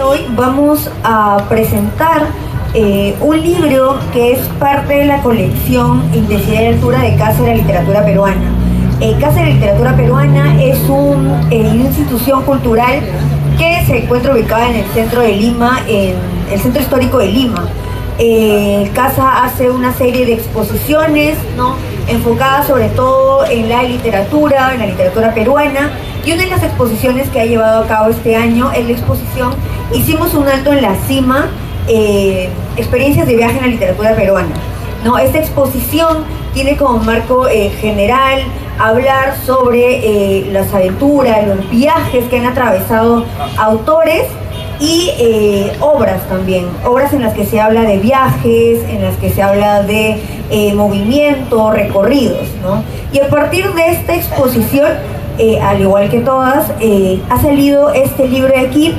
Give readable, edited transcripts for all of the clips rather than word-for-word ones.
Hoy vamos a presentar un libro que es parte de la colección Intensidad y Altura de Casa de la Literatura Peruana. Casa de la Literatura Peruana es una institución cultural que se encuentra ubicada en el centro de Lima, en el centro histórico de Lima. Casa hace una serie de exposiciones, ¿no?, enfocadas sobre todo en la literatura peruana, y una de las exposiciones que ha llevado a cabo este año es la exposición Hicimos un alto en la cima, experiencias de viaje en la literatura peruana, ¿no? Esta exposición tiene como marco general hablar sobre las aventuras, los viajes que han atravesado autores y obras también, obras en las que se habla de viajes, en las que se habla de movimiento, recorridos, ¿no? Y a partir de esta exposición, al igual que todas, ha salido este libro de aquí,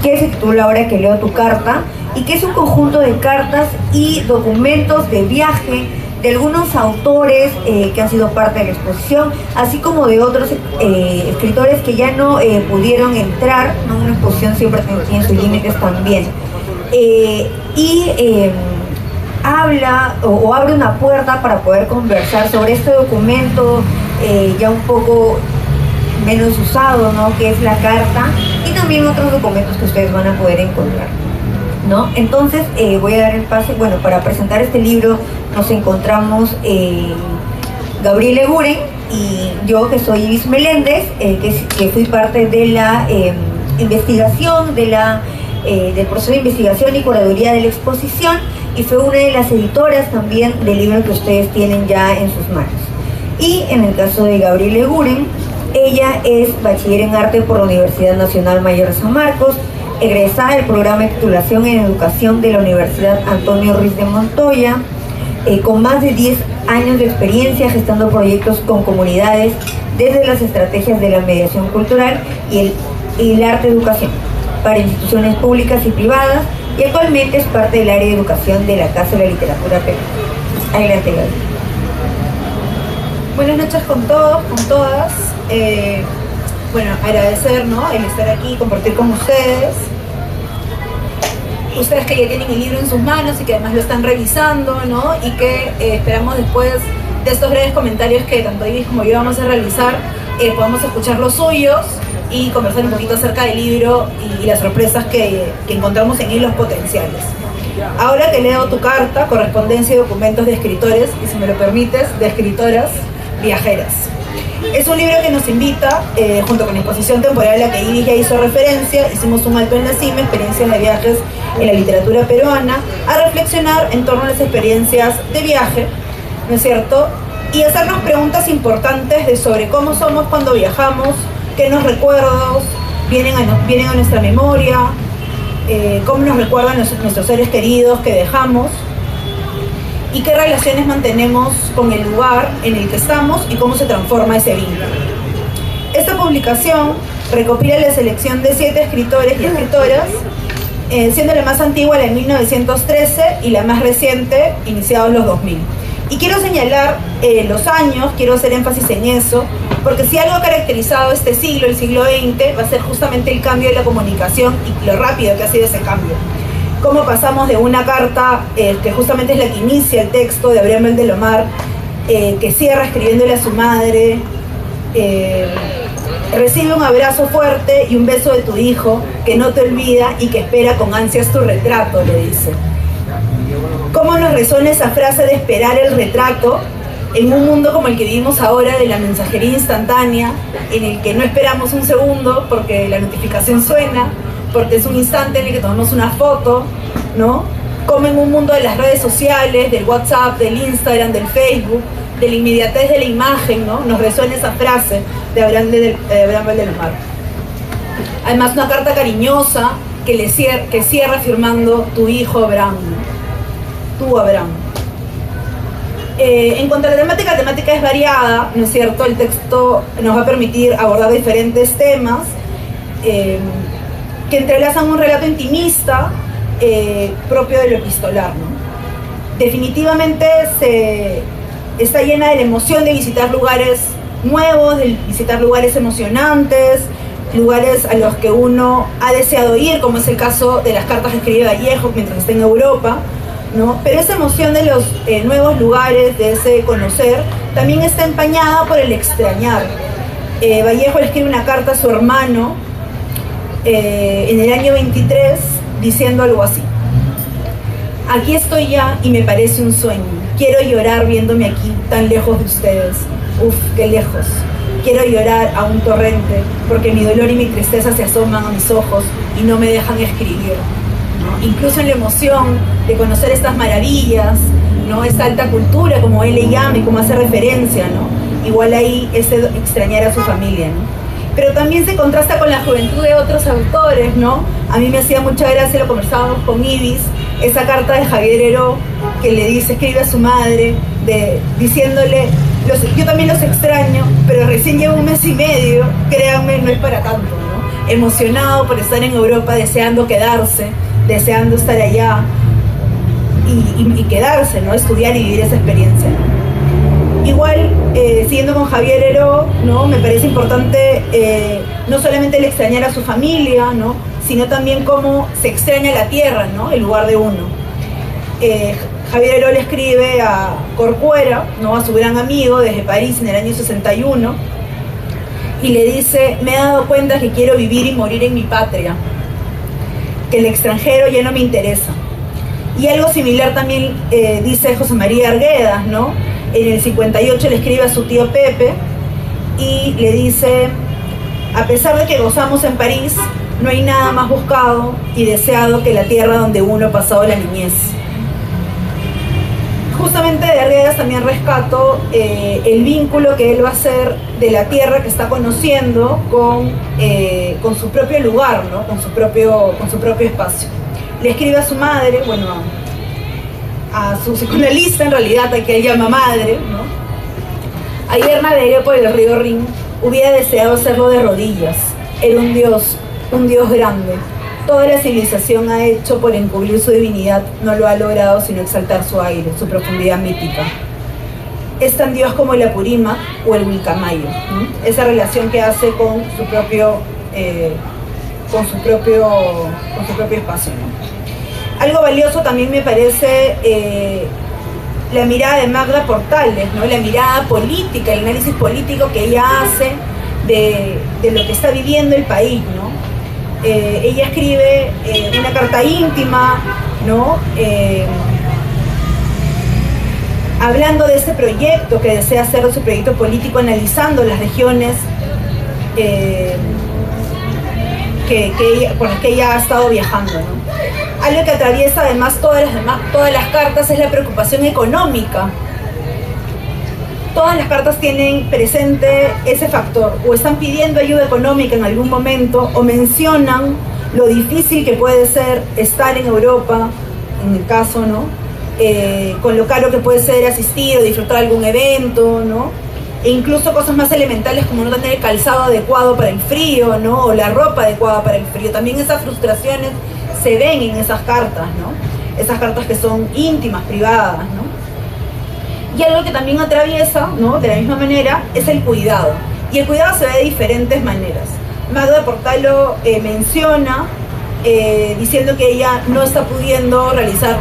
que se titula Ahora que leo tu carta, y que es un conjunto de cartas y documentos de viaje de algunos autores que han sido parte de la exposición, así como de otros escritores que ya no pudieron entrar, ¿no? Una exposición siempre tiene sus límites también. Habla o abre una puerta para poder conversar sobre este documento ya un poco menos usado, ¿no?, que es la carta, y también otros documentos que ustedes van a poder encontrar, ¿no? Entonces voy a dar el pase. Bueno, para presentar este libro nos encontramos Gabriel Eguren y yo, que soy Ibis Meléndez, que fui parte de la investigación, del proceso de investigación y curaduría de la exposición, y fue una de las editoras también del libro que ustedes tienen ya en sus manos. Y en el caso de Gabriel Eguren, ella es bachiller en arte por la Universidad Nacional Mayor de San Marcos, egresada del programa de titulación en educación de la Universidad Antonio Ruiz de Montoya, con más de 10 años de experiencia gestando proyectos con comunidades desde las estrategias de la mediación cultural y el arte educación para instituciones públicas y privadas, y actualmente es parte del área de educación de la Casa de la Literatura Peruana. Adelante, Gaby. Buenas noches con todos, con todas. Bueno, agradecer, ¿no?, el estar aquí y compartir con ustedes. Ustedes que ya tienen el libro en sus manos y que además lo están revisando, ¿no?, y que esperamos después de estos breves comentarios que tanto Ibis como yo vamos a realizar, podamos escuchar los suyos y conversar un poquito acerca del libro y las sorpresas que encontramos en él, los potenciales. Ahora que leo tu carta, correspondencia y documentos de escritores, y si me lo permites, de escritoras viajeras. Es un libro que nos invita, junto con la exposición temporal a la que Ibis ya hizo referencia, Hicimos un alto en la cima, experiencias de viajes en la literatura peruana, a reflexionar en torno a las experiencias de viaje, ¿no es cierto?, y hacernos preguntas importantes de sobre cómo somos cuando viajamos, qué nos recuerdos vienen a nuestra memoria, cómo nos recuerdan nuestros seres queridos que dejamos, y qué relaciones mantenemos con el lugar en el que estamos y cómo se transforma ese vínculo. Esta publicación recopila la selección de 7 escritores y escritoras, siendo la más antigua la de 1913 y la más reciente iniciados los 2000. Y quiero señalar los años, quiero hacer énfasis en eso, porque si algo ha caracterizado este siglo, el siglo XX, va a ser justamente el cambio de la comunicación y lo rápido que ha sido ese cambio. Cómo pasamos de una carta, que justamente es la que inicia el texto de Abraham Valdelomar, que cierra escribiéndole a su madre, recibe un abrazo fuerte y un beso de tu hijo, que no te olvida y que espera con ansias tu retrato, le dice. Cómo nos resuena esa frase de esperar el retrato en un mundo como el que vivimos ahora, de la mensajería instantánea, en el que no esperamos un segundo porque la notificación suena, porque es un instante en el que tomamos una foto, ¿no? Como en un mundo de las redes sociales, del WhatsApp, del Instagram, del Facebook, de la inmediatez de la imagen, ¿no? Nos resuena esa frase de Abraham Valdelomar. Además, una carta cariñosa que cierra firmando tu hijo Abraham, ¿no? Tu Abraham. En cuanto a la temática es variada, ¿no es cierto? El texto nos va a permitir abordar diferentes temas que entrelazan un relato intimista propio de lo epistolar, ¿no? Definitivamente está llena de la emoción de visitar lugares nuevos, de visitar lugares emocionantes, lugares a los que uno ha deseado ir, como es el caso de las cartas que escribe Vallejo mientras está en Europa, ¿no? Pero esa emoción de los nuevos lugares, de ese conocer, también está empañada por el extrañar. Vallejo le escribe una carta a su hermano en el año 23 diciendo algo así: aquí estoy ya y me parece un sueño, quiero llorar viéndome aquí tan lejos de ustedes, uf, qué lejos. Quiero llorar a un torrente porque mi dolor y mi tristeza se asoman a mis ojos y no me dejan escribir, ¿no? Incluso en la emoción de conocer estas maravillas, ¿no? Esta alta cultura, como él le llama y como hace referencia, ¿no? Igual ahí es extrañar a su familia, ¿no? Pero también se contrasta con la juventud de otros autores, ¿no? A mí me hacía mucha gracia, lo conversábamos con Ibis, esa carta de Javier Heró que le dice, escribe a su madre, diciéndole: yo también los extraño, pero recién llevo un mes y medio, créanme, no es para tanto, ¿no? Emocionado por estar en Europa, deseando quedarse, deseando estar allá y quedarse, ¿no? Estudiar y vivir esa experiencia, ¿no? Igual, siguiendo con Javier Heró, ¿no? Me parece importante no solamente el extrañar a su familia, ¿no? Sino también cómo se extraña la tierra, ¿no? El lugar de uno. Javier Heró le escribe a Corcuera, ¿no? A su gran amigo desde París en el año 61, y le dice: me he dado cuenta que quiero vivir y morir en mi patria, que el extranjero ya no me interesa. Y algo similar también dice José María Arguedas, ¿no? En el 58 le escribe a su tío Pepe y le dice: a pesar de que gozamos en París, no hay nada más buscado y deseado que la tierra donde uno ha pasado la niñez. Justamente de Arguedas también rescato el vínculo que él va a hacer de la tierra que está conociendo con su propio lugar, ¿no? Con su propio espacio. Le escribe a su madre, bueno, a su psicoanalista en realidad, a que él llama madre, ¿no? Ayer navegué por el río Rin, hubiera deseado hacerlo de rodillas. Era un dios grande. Toda la civilización ha hecho por encubrir su divinidad, no lo ha logrado sino exaltar su aire, su profundidad mítica. Es tan dios como el Apurímac o el Wilcamayo, ¿no? Esa relación que hace con su propio espacio, ¿no? Algo valioso también me parece la mirada de Magda Portales, ¿no? La mirada política, el análisis político que ella hace de lo que está viviendo el país, ¿no? Ella escribe una carta íntima, ¿no? Hablando de este proyecto que desea hacer de su proyecto político, analizando las regiones por las que ella ha estado viajando, ¿no? Algo que atraviesa además todas las cartas es la preocupación económica. Todas las cartas tienen presente ese factor, o están pidiendo ayuda económica en algún momento, o mencionan lo difícil que puede ser estar en Europa, en el caso, ¿no? Con lo caro que puede ser asistir o disfrutar algún evento, ¿no? E incluso cosas más elementales como no tener el calzado adecuado para el frío, ¿no? O la ropa adecuada para el frío. También esas frustraciones se ven en esas cartas, ¿no? Esas cartas que son íntimas, privadas, ¿no? Y algo que también atraviesa, ¿no? De la misma manera, es el cuidado. Y el cuidado se ve de diferentes maneras. Magda Portalo menciona, diciendo que ella no está pudiendo realizar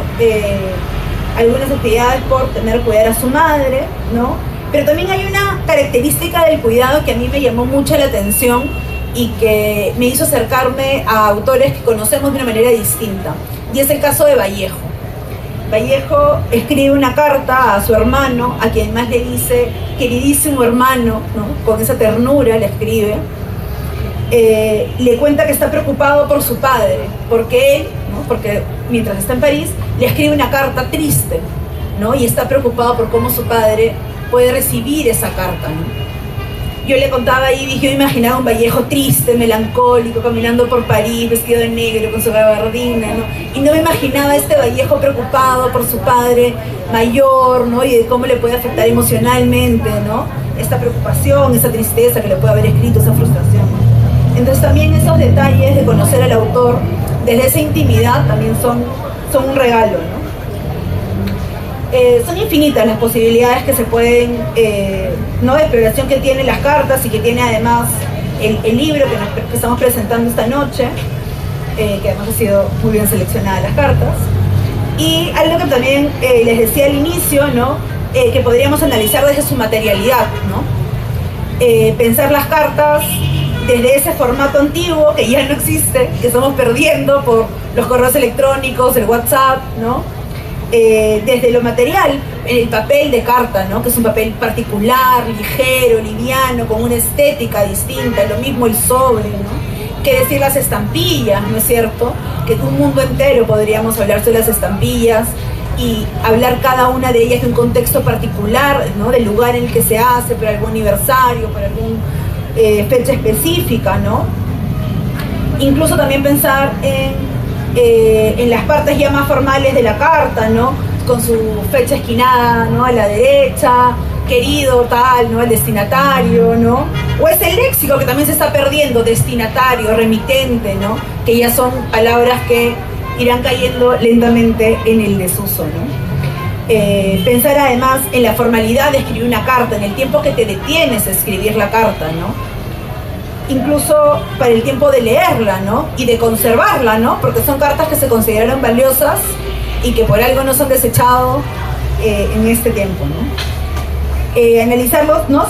algunas actividades por tener que cuidar a su madre, ¿no? Pero también hay una característica del cuidado que a mí me llamó mucho la atención y que me hizo acercarme a autores que conocemos de una manera distinta. Y es el caso de Vallejo. Vallejo escribe una carta a su hermano, a quien más le dice, queridísimo hermano, ¿no? Con esa ternura le escribe. Le cuenta que está preocupado por su padre, porque él, ¿no? Porque mientras está en París, le escribe una carta triste, ¿no? Y está preocupado por cómo su padre puede recibir esa carta, ¿no? Yo le contaba a Ibis, yo imaginaba un Vallejo triste, melancólico, caminando por París, vestido de negro, con su gabardina, ¿no? Y no me imaginaba este Vallejo preocupado por su padre mayor, ¿no? Y de cómo le puede afectar emocionalmente, ¿no? Esta preocupación, esa tristeza que le puede haber escrito, esa frustración, ¿no? Entonces también esos detalles de conocer al autor desde esa intimidad también son un regalo, ¿no? Son infinitas las posibilidades que se pueden, ¿no? De exploración que tienen las cartas y que tiene además el libro que estamos presentando esta noche, que además ha sido muy bien seleccionadas las cartas. Y algo que también les decía al inicio, ¿no? Que podríamos analizar desde su materialidad, ¿no? Pensar las cartas desde ese formato antiguo que ya no existe, que estamos perdiendo por los correos electrónicos, el WhatsApp, ¿no? Desde lo material, en el papel de carta, ¿no? Que es un papel particular, ligero, liviano, con una estética distinta, lo mismo el sobre, ¿no? Que decir las estampillas, ¿no es cierto? Que un mundo entero podríamos hablar sobre las estampillas y hablar cada una de ellas de un contexto particular, ¿no? Del lugar en el que se hace, para algún aniversario, para alguna fecha específica, ¿no? Incluso también pensar en las partes ya más formales de la carta, ¿no? Con su fecha esquinada, ¿no? A la derecha, querido tal, ¿no? El destinatario, ¿no? O ese léxico que también se está perdiendo, destinatario, remitente, ¿no? Que ya son palabras que irán cayendo lentamente en el desuso, ¿no? Pensar además en la formalidad de escribir una carta, en el tiempo que te detienes a escribir la carta, ¿no? Incluso para el tiempo de leerla, ¿no? Y de conservarla, ¿no? Porque son cartas que se consideraron valiosas y que por algo no son desechado en este tiempo, ¿no? Analizarlos, ¿no?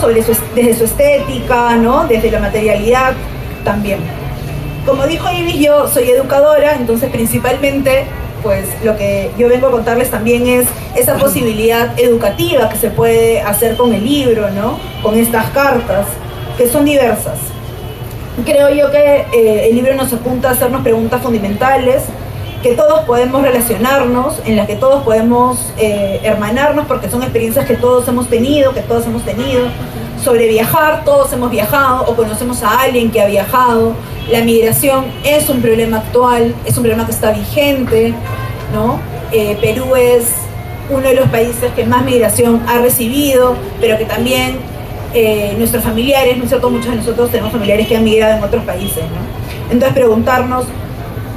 Desde su estética, ¿no? Desde la materialidad también. Como dijo Ibis, yo soy educadora, entonces principalmente pues lo que yo vengo a contarles también es esa posibilidad educativa que se puede hacer con el libro, ¿no? Con estas cartas, que son diversas. Creo yo que el libro nos apunta a hacernos preguntas fundamentales, que todos podemos relacionarnos, en las que todos podemos hermanarnos, porque son experiencias que todos hemos tenido, sobre viajar, todos hemos viajado o conocemos a alguien que ha viajado. La migración es un problema actual, es un problema que está vigente, ¿no? Perú es uno de los países que más migración ha recibido, pero que también nuestros familiares, ¿no es cierto? Muchos de nosotros tenemos familiares que han migrado en otros países, ¿no? Entonces preguntarnos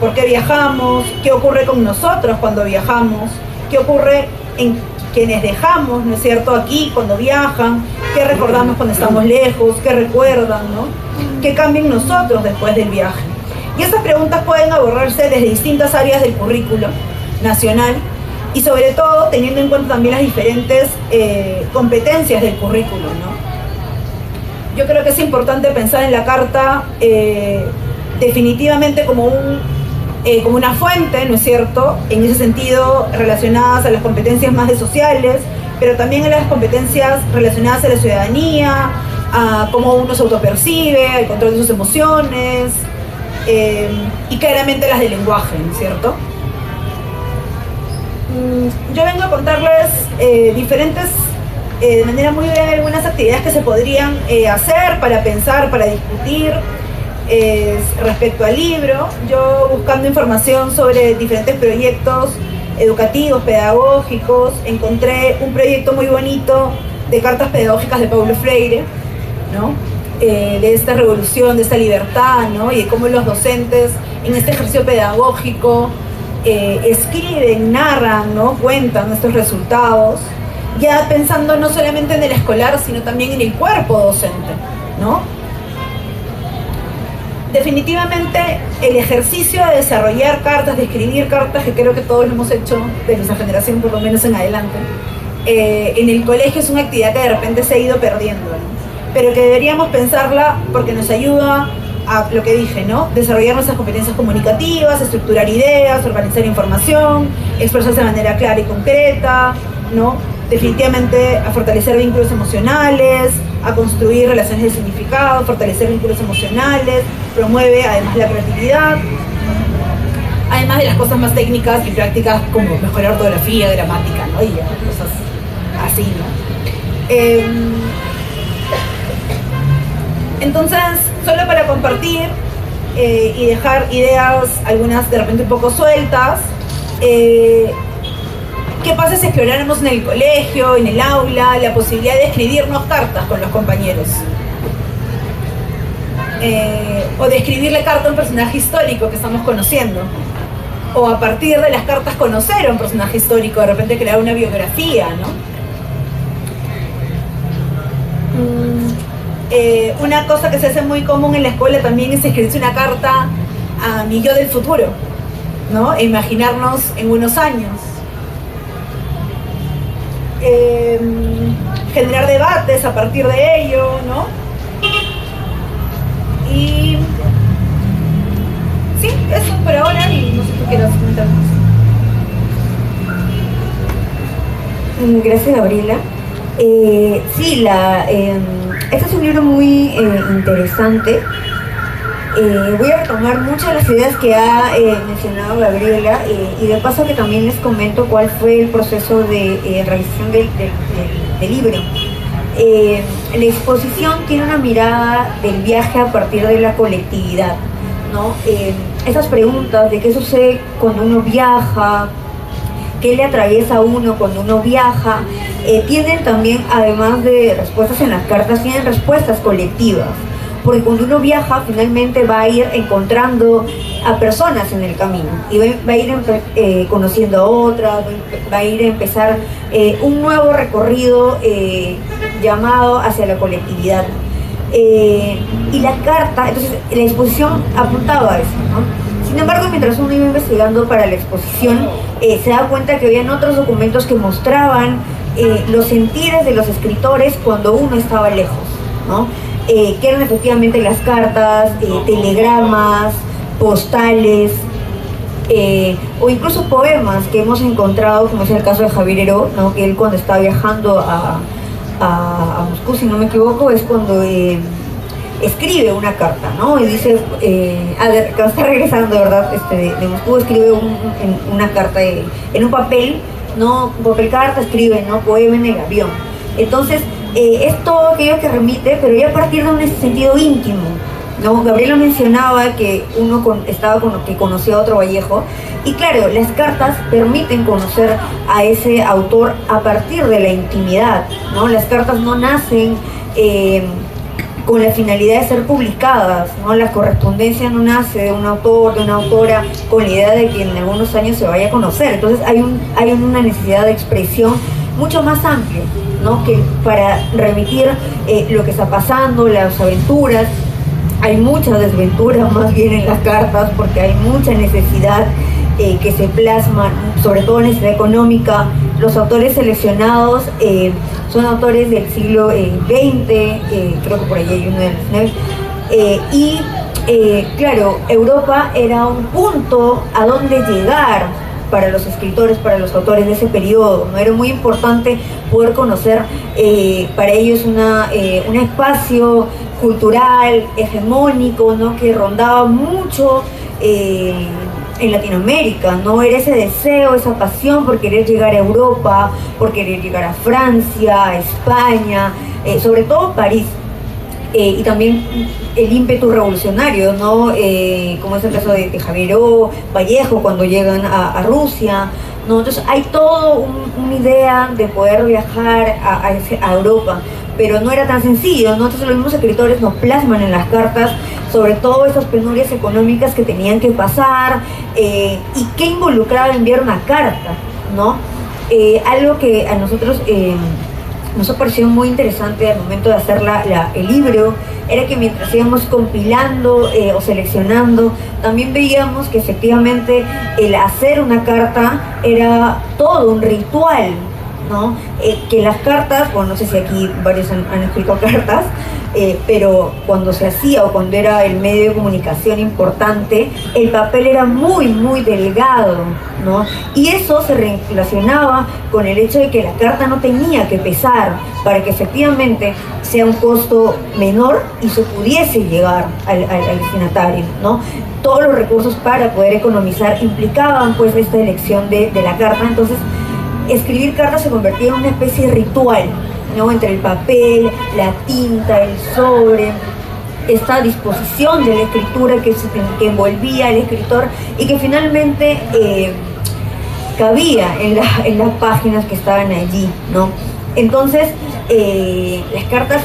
por qué viajamos, qué ocurre con nosotros cuando viajamos, qué ocurre en quienes dejamos, ¿no es cierto?, aquí cuando viajan, qué recordamos cuando estamos lejos, qué recuerdan, ¿no? Qué cambia en nosotros después del viaje. Y estas preguntas pueden abordarse desde distintas áreas del currículo nacional y sobre todo teniendo en cuenta también las diferentes competencias del currículo, ¿no? Yo creo que es importante pensar en la carta definitivamente como una fuente, ¿no es cierto?, en ese sentido relacionadas a las competencias más de sociales, pero también a las competencias relacionadas a la ciudadanía, a cómo uno se autopercibe, al control de sus emociones, y claramente las del lenguaje, ¿no es cierto? Yo vengo a contarles diferentes, de manera muy breve, algunas actividades que se podrían hacer para pensar, para discutir respecto al libro. Yo, buscando información sobre diferentes proyectos educativos, pedagógicos, encontré un proyecto muy bonito de cartas pedagógicas de Paulo Freire, ¿no? De esta revolución, de esta libertad, ¿no? Y de cómo los docentes en este ejercicio pedagógico escriben, narran, ¿no? Cuentan estos resultados, ya pensando no solamente en el escolar, sino también en el cuerpo docente, ¿no? Definitivamente el ejercicio de desarrollar cartas, de escribir cartas, que creo que todos lo hemos hecho de nuestra generación, por lo menos en adelante, en el colegio es una actividad que de repente se ha ido perdiendo, ¿no? Pero que deberíamos pensarla porque nos ayuda a lo que dije, ¿no? Desarrollar nuestras competencias comunicativas, estructurar ideas, organizar información, expresarse de manera clara y concreta, ¿no? Definitivamente a fortalecer vínculos emocionales, a construir relaciones de significado, fortalecer vínculos emocionales, promueve además la creatividad, además de las cosas más técnicas y prácticas como mejorar ortografía, gramática, ¿no? Y cosas así, ¿no? Entonces, solo para compartir y dejar ideas, algunas de repente un poco sueltas, ¿qué pasa si exploráramos en el colegio, en el aula, la posibilidad de escribirnos cartas con los compañeros? O de escribirle carta a un personaje histórico que estamos conociendo. O a partir de las cartas conocer a un personaje histórico, de repente crear una biografía, ¿no? Una cosa que se hace muy común en la escuela también es escribirse una carta a mi yo del futuro, ¿no? E imaginarnos en unos años. Generar debates a partir de ello, ¿no? Y sí, eso por ahora, y no sé si tú quieras comentar más. Gracias, Gabriela. Sí, este es un libro muy interesante. Voy a retomar muchas de las ideas que ha mencionado Gabriela y de paso que también les comento cuál fue el proceso de realización del libro. La exposición tiene una mirada del viaje a partir de la colectividad, ¿no? Esas preguntas de qué sucede cuando uno viaja, qué le atraviesa a uno cuando uno viaja, tienen también, además de respuestas en las cartas, tienen respuestas colectivas. Porque cuando uno viaja, finalmente va a ir encontrando a personas en el camino y va a ir conociendo a otras, va a ir a empezar un nuevo recorrido llamado hacia la colectividad. Y la carta, entonces la exposición apuntaba a eso, ¿no? Sin embargo, mientras uno iba investigando para la exposición, se da cuenta que habían otros documentos que mostraban los sentires de los escritores cuando uno estaba lejos, ¿no? Que eran efectivamente las cartas, telegramas, postales, o incluso poemas que hemos encontrado, como es el caso de Javier Heró, ¿no? Que él cuando estaba viajando a Moscú, si no me equivoco, es cuando escribe una carta, ¿no? Y dice, cuando está regresando, ¿verdad? De Moscú, escribe una carta en un papel, ¿no? Un papel carta, escribe, ¿no? Poema en el avión. Entonces, es todo aquello que remite, pero ya a partir de un sentido íntimo, ¿no? Gabriela mencionaba que que conocía a otro Vallejo, y claro, las cartas permiten conocer a ese autor a partir de la intimidad, ¿no? Las cartas no nacen con la finalidad de ser publicadas, ¿no? La correspondencia no nace de un autor, de una autora, con la idea de que en algunos años se vaya a conocer. Entonces hay una necesidad de expresión mucho más amplia, ¿no? Que para remitir lo que está pasando, las aventuras. Hay muchas desventuras más bien en las cartas porque hay mucha necesidad que se plasma, sobre todo necesidad económica. Los autores seleccionados son autores del siglo XX, creo que por ahí hay uno del XIX, claro, Europa era un punto a donde llegar para los escritores, para los autores de ese periodo, ¿no? Era muy importante poder conocer para ellos un espacio cultural, hegemónico, ¿no? Que rondaba mucho en Latinoamérica, ¿no? Era ese deseo, esa pasión por querer llegar a Europa, por querer llegar a Francia, a España, sobre todo París. Y también el ímpetu revolucionario, ¿no? Como es el caso de Javier Vallejo cuando llegan a Rusia, ¿no? Entonces hay todo una idea de poder viajar a Europa, pero no era tan sencillo, ¿no? Entonces los mismos escritores nos plasman en las cartas sobre todo esas penurias económicas que tenían que pasar y qué involucraba enviar una carta, ¿no? Algo que a nosotros nos ha parecido muy interesante al momento de hacer el libro era que mientras íbamos compilando o seleccionando, también veíamos que efectivamente el hacer una carta era todo un ritual, ¿no? Que las cartas, bueno, no sé si aquí varios han escrito cartas, pero cuando se hacía o cuando era el medio de comunicación importante, el papel era muy, muy delgado, ¿no? Y eso se relacionaba con el hecho de que la carta no tenía que pesar para que efectivamente sea un costo menor y se pudiese llegar al destinatario, ¿no? Todos los recursos para poder economizar implicaban pues esta elección de la carta. Entonces escribir cartas se convertía en una especie de ritual, ¿no? Entre el papel, la tinta, el sobre, esta disposición de la escritura que envolvía al escritor y que finalmente cabía en las páginas que estaban allí, ¿no? Entonces, las cartas,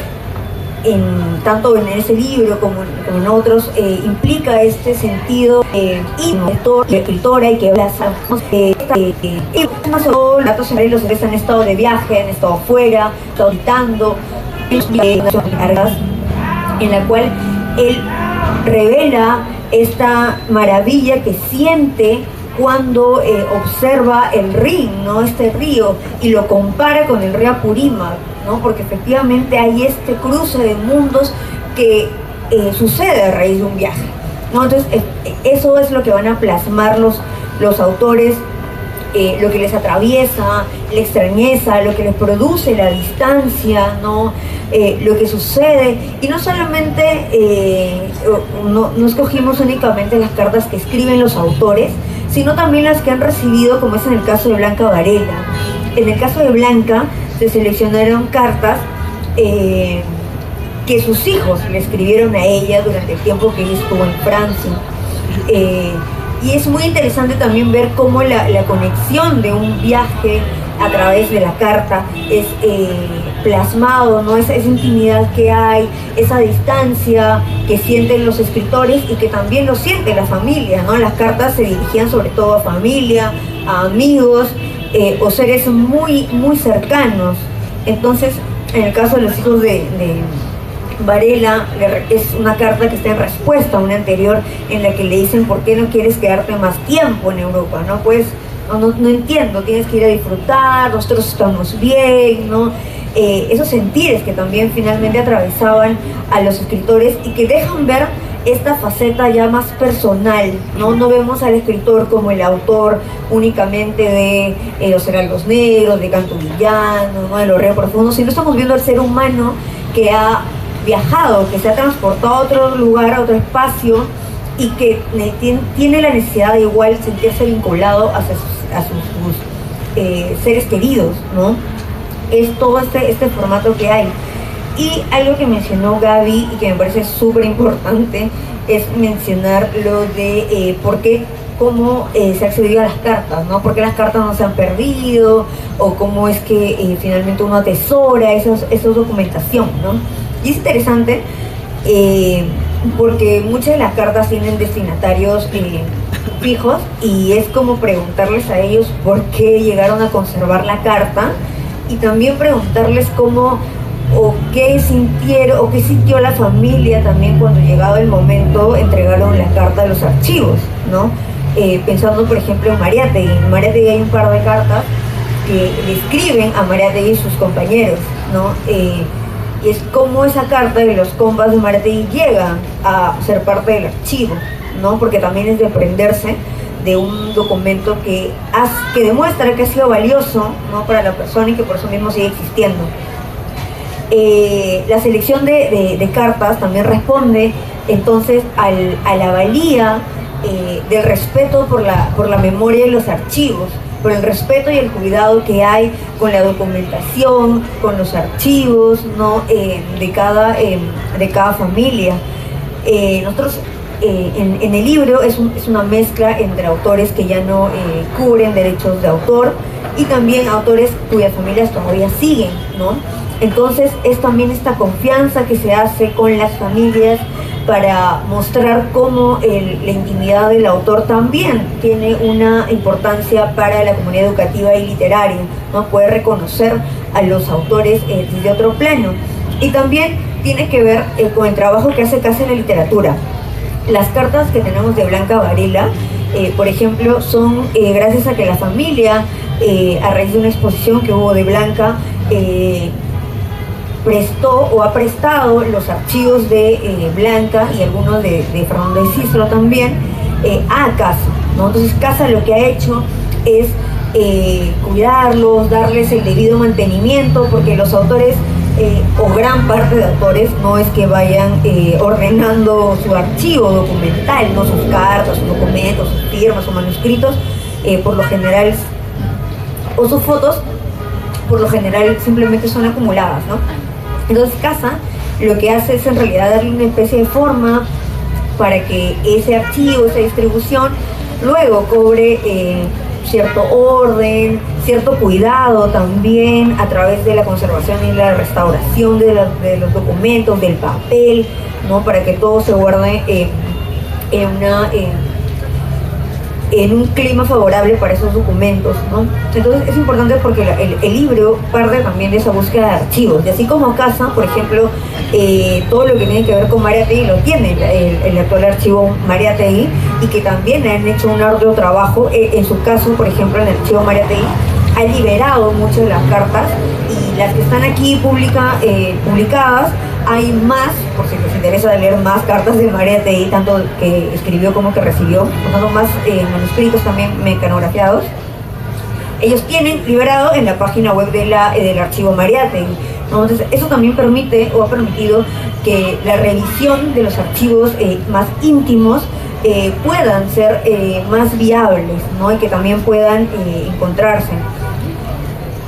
tanto en ese libro como en otros, implica este sentido de escritora y que habla los datos han estado de viaje, han estado afuera, han estado editando, en la cual él revela esta maravilla que siente cuando observa el Rin, ¿no? Este río, y lo compara con el río Apurímac, ¿no? Porque efectivamente hay este cruce de mundos que sucede a raíz de un viaje, ¿no? Entonces eso es lo que van a plasmar los autores, lo que les atraviesa, la extrañeza, lo que les produce la distancia, ¿no? Lo que sucede. Y no solamente no escogimos únicamente las cartas que escriben los autores, sino también las que han recibido, como es en el caso de Blanca Varela. En el caso de Blanca se seleccionaron cartas que sus hijos le escribieron a ella durante el tiempo que ella estuvo en Francia. Y es muy interesante también ver cómo la conexión de un viaje a través de la carta es plasmado, ¿no? Esa intimidad que hay, esa distancia que sienten los escritores y que también lo siente la familia, ¿no? Las cartas se dirigían sobre todo a familia, a amigos o seres muy, muy cercanos. Entonces, en el caso de los hijos de Varela, es una carta que está en respuesta a una anterior en la que le dicen: ¿por qué no quieres quedarte más tiempo en Europa? No, pues no entiendo, tienes que ir a disfrutar, nosotros estamos bien, ¿no? Esos sentires que también finalmente atravesaban a los escritores y que dejan ver esta faceta ya más personal, ¿no? No vemos al escritor como el autor únicamente de Los Heraldos Negros, de Canto Villano, ¿no? De Los Ríos Profundos, sino estamos viendo al ser humano que ha viajado, que se ha transportado a otro lugar, a otro espacio, y que tiene la necesidad de igual sentirse vinculado a sus seres queridos, ¿no? Es todo este formato que hay. Y algo que mencionó Gaby y que me parece súper importante es mencionar lo de cómo se ha accedido a las cartas, ¿no? Por qué las cartas no se han perdido, o cómo es que finalmente uno atesora esa documentación, ¿no? Y es interesante porque muchas de las cartas tienen destinatarios fijos, y es como preguntarles a ellos por qué llegaron a conservar la carta, y también preguntarles cómo o qué sintieron o qué sintió la familia también cuando, llegado el momento, entregaron la carta a los archivos, ¿no? Pensando por ejemplo en Mariátegui. En Mariátegui hay un par de cartas que le escriben a Mariátegui y sus compañeros, ¿no? Y es como esa carta de los compas de Mariátegui llega a ser parte del archivo, ¿no? Porque también es desprenderse de un documento que demuestra que ha sido valioso, ¿no? Para la persona, y que por eso mismo sigue existiendo. La selección de cartas también responde entonces a la valía del respeto por la memoria y los archivos, por el respeto y el cuidado que hay con la documentación, con los archivos, ¿no? de cada familia. Nosotros en el libro es una mezcla entre autores que ya no cubren derechos de autor y también autores cuyas familias todavía siguen, ¿no? Entonces es también esta confianza que se hace con las familias para mostrar cómo la intimidad del autor también tiene una importancia para la comunidad educativa y literaria, ¿no? Poder reconocer a los autores desde otro plano. Y también tiene que ver con el trabajo que hace Casa de la Literatura. Las cartas que tenemos de Blanca Varela, por ejemplo, son gracias a que la familia, a raíz de una exposición que hubo de Blanca, prestó o ha prestado los archivos de Blanca y algunos de Fernando de Cicero también a Casa, ¿no? Entonces Casa lo que ha hecho es cuidarlos, darles el debido mantenimiento, porque los autores o gran parte de autores no es que vayan ordenando su archivo documental, ¿no? Sus cartas, sus documentos, sus firmas, sus manuscritos, por lo general, o sus fotos, por lo general simplemente son acumuladas, ¿no? Entonces Casa lo que hace es en realidad darle una especie de forma para que ese archivo, esa distribución, luego cobre cierto orden, cierto cuidado también a través de la conservación y la restauración de los documentos, del papel, ¿no? Para que todo se guarde en un clima favorable para esos documentos, ¿no? Entonces es importante porque el libro parte también de esa búsqueda de archivos, y así como Casa, por ejemplo, todo lo que tiene que ver con Mariátegui lo tiene el actual archivo Mariátegui, y que también han hecho un arduo trabajo. En su caso, por ejemplo, en el archivo Mariátegui ha liberado muchas de las cartas, y las que están aquí publicadas, hay más, por si les interesa leer más cartas de Mariátegui, tanto que escribió como que recibió, por tanto más manuscritos también mecanografiados. Ellos tienen liberado en la página web del archivo Mariátegui, ¿no? Entonces eso también permite o ha permitido que la revisión de los archivos más íntimos puedan ser más viables, ¿no? Y que también puedan encontrarse.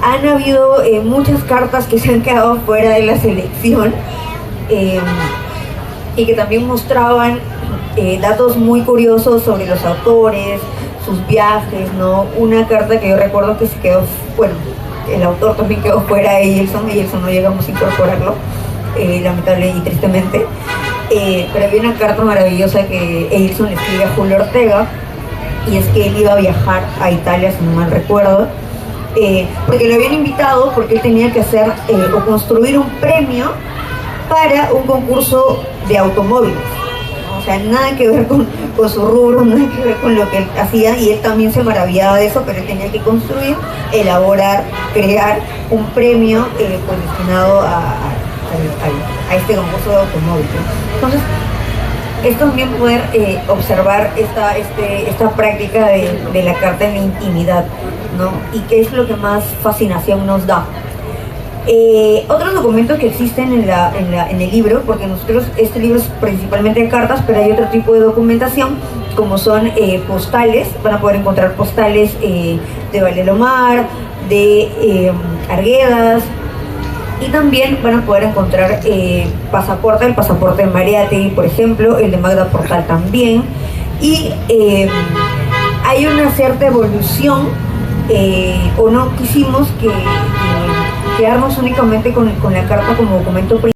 Han habido muchas cartas que se han quedado fuera de la selección, y que también mostraban datos muy curiosos sobre los autores, sus viajes, ¿no? Una carta que yo recuerdo que se quedó, bueno, el autor también quedó fuera de Eilson no llegamos a incorporarlo, lamentable y tristemente, pero había una carta maravillosa que Eilson le escribe a Julio Ortega, y es que él iba a viajar a Italia, si no mal recuerdo, porque lo habían invitado porque él tenía que hacer o construir un premio para un concurso de automóviles, ¿no? O sea, nada que ver con su rubro, nada que ver con lo que él hacía, y él también se maravillaba de eso, pero él tenía que construir, elaborar, crear un premio pues destinado a este concurso de automóviles. Entonces, es también poder observar esta práctica de la carta en la intimidad, ¿no? Y qué es lo que más fascinación nos da. Otros documentos que existen en el libro, porque nosotros, este libro es principalmente de cartas, pero hay otro tipo de documentación, como son postales. Van a poder encontrar postales de Valdelomar, de Arguedas, y también van a poder encontrar el pasaporte de Mariátegui, por ejemplo, el de Magda Portal también, y hay una cierta evolución, o no quisimos quedarnos únicamente con la carta como documento principal.